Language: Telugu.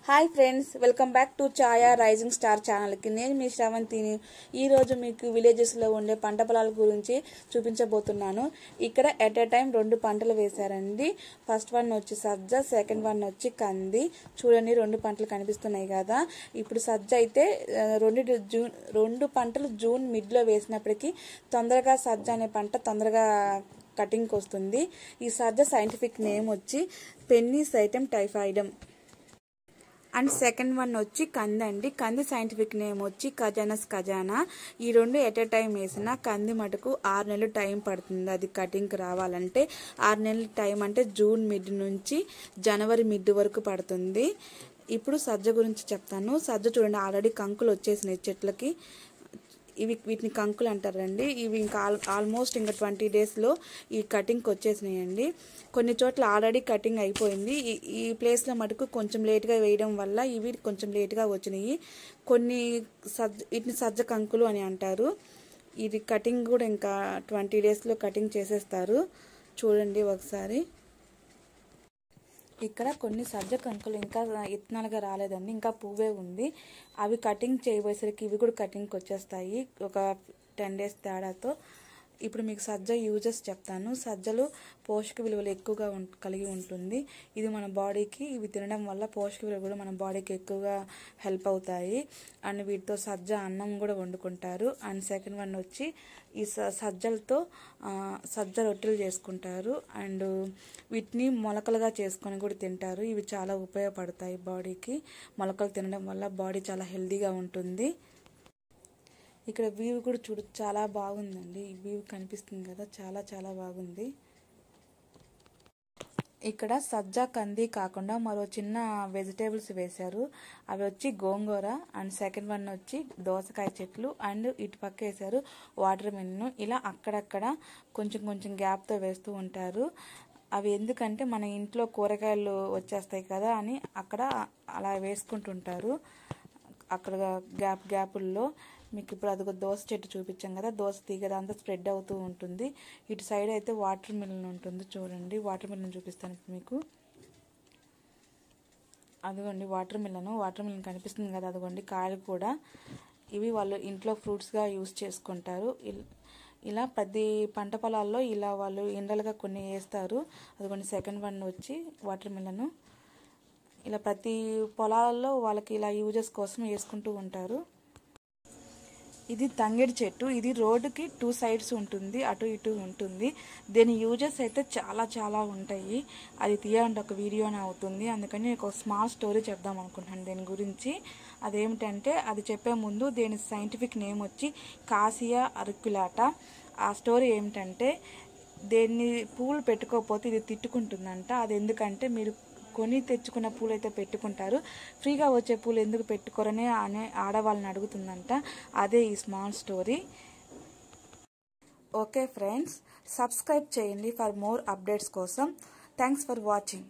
Hi friends, welcome back to Chhaya rising star ఛానల్కి. నేను మీ శ్రవంతిని. ఈరోజు మీకు విలేజెస్లో ఉండే పంట పొలాల గురించి చూపించబోతున్నాను. ఇక్కడ ఎట్ ఎ టైం 2 పంటలు వేశారండి. ఫస్ట్ వన్ వచ్చి సజ్జ, సెకండ్ వన్ వచ్చి కంది. చూడండి, 2 పంటలు కనిపిస్తున్నాయి కదా. ఇప్పుడు సజ్జ అయితే 2 పంటలు జూన్ మిడ్లో వేసినప్పటికీ తొందరగా సజ్జ అనే పంట తొందరగా కటింగ్కి వస్తుంది. ఈ సజ్జ సైంటిఫిక్ నేమ్ వచ్చి పెన్నిసైటం టైఫాయిడమ్. అండ్ సెకండ్ వన్ వచ్చి కంది అండి. కంది సైంటిఫిక్ నేమ్ వచ్చి ఖజానస్ ఖజానా. ఈ 2 ఎట్ ఎ టైం వేసిన కంది మటుకు 6 నెలలు టైం పడుతుంది అది కటింగ్కి రావాలంటే. 6 నెలల టైం అంటే జూన్ మిడ్ నుంచి జనవరి మిడ్ వరకు పడుతుంది. ఇప్పుడు సజ్జ గురించి చెప్తాను. సజ్జ చూడండి, ఆల్రెడీ కంకులు వచ్చేసినాయి చెట్లకి. వీటిని కంకులు అంటారండి. ఇవి ఇంకా ఆల్మోస్ట్ ఇంకా 20 డేస్లో ఈ కటింగ్కి వచ్చేసినాయండి. కొన్ని చోట్ల ఆల్రెడీ కటింగ్ అయిపోయింది. ఈ ప్లేస్లో మటుకు కొంచెం లేట్గా వేయడం వల్ల ఇవి కొంచెం లేట్గా వచ్చినాయి. వీటిని సజ్జ కంకులు అని అంటారు. ఇది కటింగ్ కూడా ఇంకా 20 డేస్లో కటింగ్ చేసేస్తారు. చూడండి ఒకసారి. ఇక్కడ కొన్ని సజ్జ కంకులు ఇంకా ఇత్తనాలుగా రాలేదండి, ఇంకా పువ్వే ఉంది. అవి కటింగ్ చేయబోయేసరికి ఇవి కూడా కటింగ్కి వచ్చేస్తాయి ఒక 10 డేస్ తేడాతో. ఇప్పుడు మీకు సజ్జ యూజెస్ చెప్తాను. సజ్జలు పోషక విలువలు ఎక్కువగా కలిగి ఉంటుంది. ఇది మన బాడీకి, ఇవి తినడం వల్ల పోషక విలువలు కూడా మన బాడీకి ఎక్కువగా హెల్ప్ అవుతాయి. అండ్ వీటితో సజ్జ అన్నం కూడా వండుకుంటారు. అండ్ సెకండ్ వన్ వచ్చి ఈ సజ్జలతో సజ్జ రొట్టెలు చేసుకుంటారు. అండ్ వీటిని మొలకలుగా చేసుకొని కూడా తింటారు. ఇవి చాలా ఉపయోగపడతాయి బాడీకి. మొలకలు తినడం వల్ల బాడీ చాలా హెల్తీగా ఉంటుంది. ఇక్కడ వ్యూ కూడా చాలా బాగుందండి. ఈ వ్యూ కనిపిస్తుంది కదా, చాలా చాలా బాగుంది. ఇక్కడ సజ్జ కంది కాకుండా మరో చిన్న వెజిటేబుల్స్ వేశారు. అవి వచ్చి గోంగూర. అండ్ సెకండ్ వన్ వచ్చి దోసకాయ చెట్లు. అండ్ ఇటు పక్క వేశారు వాటర్ మిలన్. ఇలా అక్కడక్కడ కొంచెం కొంచెం గ్యాప్తో వేస్తూ ఉంటారు. అవి ఎందుకంటే మన ఇంట్లో కూరగాయలు వచ్చేస్తాయి కదా అని అక్కడ అలా వేసుకుంటుంటారు. అక్కడ గ్యాపుల్లో. మీకు ఇప్పుడు అదొక దోస చెట్టు చూపించాం కదా, దోస తీగ అంతా స్ప్రెడ్ అవుతూ ఉంటుంది. ఇటు సైడ్ అయితే వాటర్ మిలన్ ఉంటుంది. చూడండి, వాటర్ మిలన్ చూపిస్తాను ఇప్పుడు మీకు. అదిగోండి వాటర్ మిలన్ కనిపిస్తుంది కదా, అదిగోండి కాయలు కూడా. ఇవి వాళ్ళు ఇంట్లో ఫ్రూట్స్గా యూస్ చేసుకుంటారు. ఇలా ప్రతి పంట పొలాల్లో ఇలా వాళ్ళు ఇండలుగా కొన్ని వేస్తారు. అదిగోండి సెకండ్ వన్ వచ్చి వాటర్ మిలన్. ఇలా ప్రతి పొలాల్లో వాళ్ళకి ఇలా యూజెస్ కోసం వేసుకుంటూ ఉంటారు. ఇది తంగేడి చెట్టు. ఇది రోడ్డుకి 2 సైడ్స్ ఉంటుంది, అటు ఇటు ఉంటుంది. దీని యూజెస్ అయితే చాలా చాలా ఉంటాయి. అది తీయాలంటే ఒక వీడియోనే అవుతుంది. అందుకని ఒక స్మాల్ స్టోరీ చెప్దాం అనుకుంటున్నాను దీని గురించి. అదేమిటంటే, అది చెప్పే ముందు దీని సైంటిఫిక్ నేమ్ వచ్చి కాసియా అరిక్యులాటా. ఆ స్టోరీ ఏమిటంటే, దీన్ని పూలు పెట్టుకోకపోతే ఇది తిట్టుకుంటుందంట. అది ఎందుకంటే, మీరు కొని తెచ్చుకున్న పూలు అయితే పెట్టుకుంటారు, ఫ్రీగా వచ్చే పూలు ఎందుకు పెట్టుకోరని ఆడవాళ్ళని అడుగుతుందంట. అదే ఈ small story. Okay friends, subscribe చేయండి ఫర్ మోర్ అప్డేట్స్ కోసం. Thanks for watching.